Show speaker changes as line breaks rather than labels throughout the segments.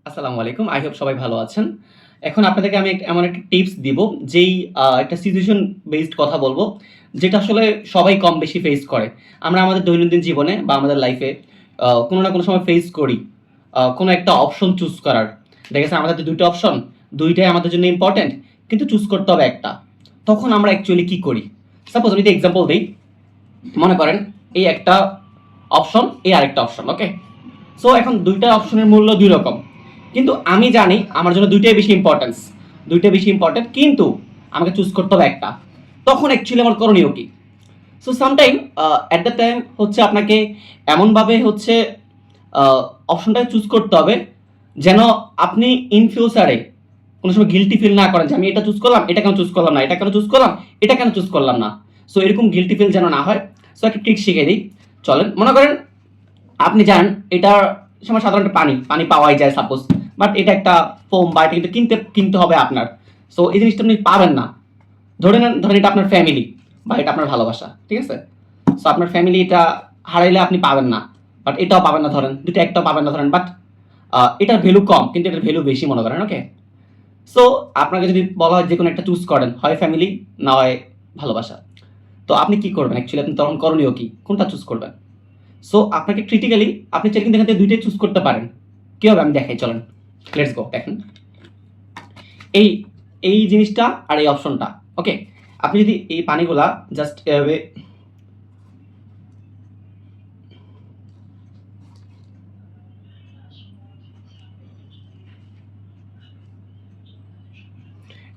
আসসালামু আলাইকুম। I hope সবাই ভালো আছেন। এখন আপনাদেরকে আমি এমন একটা টিপস দিব, যেই একটা সিচুয়েশন বেসড কথা বলব, যেটা আসলে সবাই কম বেশি ফেস করে। আমরা আমাদের দৈনন্দিন জীবনে বা আমাদের লাইফে কোনো না কোনো সময় ফেস করি কোনো একটা অপশন চুজ করার। দেখা গেছে আমাদের ২ টা অপশন, ২ টাই আমাদের জন্য ইম্পোর্টেন্ট, কিন্তু চুজ করতে হবে একটা। তখন আমরা অ্যাকচুয়ালি কি করি? সাপোজ আমি যদি এক্সাম্পল দেই, মনে করেন এই একটা অপশন, এই আরেকটা অপশন, ওকে? সো এখন ২ টা অপশনের মূল্য ২ রকম। কিন্তু আমি জানি আমার জন্য ২ টাই বেশি ইম্পোর্টেন্স। ২ টা বেশি ইম্পোর্টেন্ট, কিন্তু আমাকে চুজ করতে হবে একটা। তখন অ্যাকচুয়ালি আমার করণীয় কি? So sometime at the time হচ্ছে আপনাকে এমনভাবে হচ্ছে অপশনটা চুজ করতে হবে, যেন আপনি ইন ফিউচারে কোনো সময় গিল্টি ফিল না করেন যে আমি এটা চুজ করলাম, এটা কেন চুজ করলাম না, এটা কেন চুজ করলাম, এটা কেন চুজ করলাম না। সো এরকম গিল্টি ফিল যেন না হয়। সো একটা ট্রিক শিখিয়ে দিই। চলেন, মনে করেন আপনি জানেন এটার সময় সাধারণত পানি পাওয়াই যায় সাপোজ, বাট এটা একটা ফোম বা এটা কিন্তু কিনতে হবে আপনার। সো এই জিনিসটা আপনি পাবেন না। ধরেন এটা আপনার ফ্যামিলি বা এটা আপনার ভালোবাসা, ঠিক আছে? সো আপনার ফ্যামিলি এটা হারাইলে আপনি পাবেন না, বাট এটাও পাবেন না, ধরেন দুটো একটাও পাবেন না ধরেন, বাট এটার ভ্যালু কম কিন্তু এটার ভ্যালু বেশি মনে করেন, ওকে? সো আপনাকে যদি বলা হয় যে কোনো একটা চুজ করেন, হয় ফ্যামিলি না হয় ভালোবাসা, তো আপনি কি করবেন অ্যাকচুয়ালি? আপনি তখন করণীয় কি, কোনটা চুজ করবেন? সো আপনাকে ক্রিটিক্যালি আপনি চাইলে কিন্তু এখান থেকে ২ টাই চুজ করতে পারেন। কিভাবে আমি দেখাই, চলেন লেটস গো। দেখেন এই এই জিনিসটা আর এই অপশনটা, ওকে? আপনি যদি এই পানিগুলা জাস্ট এভাবে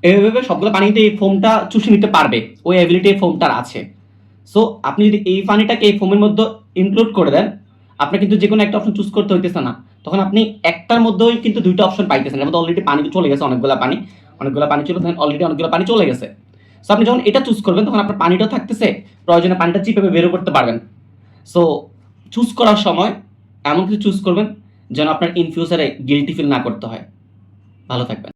এভাবে সবগুলো পানিতে এই ফোমটা চুষে নিতে পারবে, ওই অ্যাবিলিটি এই ফোমটার আছে। সো আপনি যদি এই পানিটাকে এই ফোমের মধ্যে ইনক্লুড করে দেন, আপনার কিন্তু যেকোনো একটা অপশন চুজ করতে হইতেছে না। তখন আপনি একটার মধ্যেই কিন্তু ২ টা অপশন পাইতেছেন। এর মধ্যে অলরেডি পানি চলে গেছে, অনেকগুলা পানি চলে অলরেডি অনেকগুলো পানি চলে গেছে। সো আপনি যখন এটা চুজ করবেন তখন আপনার পানিটাও থাকতেছে, প্রয়োজনে পানিটা চিপে বেরও করতে পারবেন। সো চুজ করার সময় এমন কিছু চুজ করবেন যেন আপনার ইন ফিউচারে গিল্টি ফিল না করতে হয়। ভালো থাকবেন।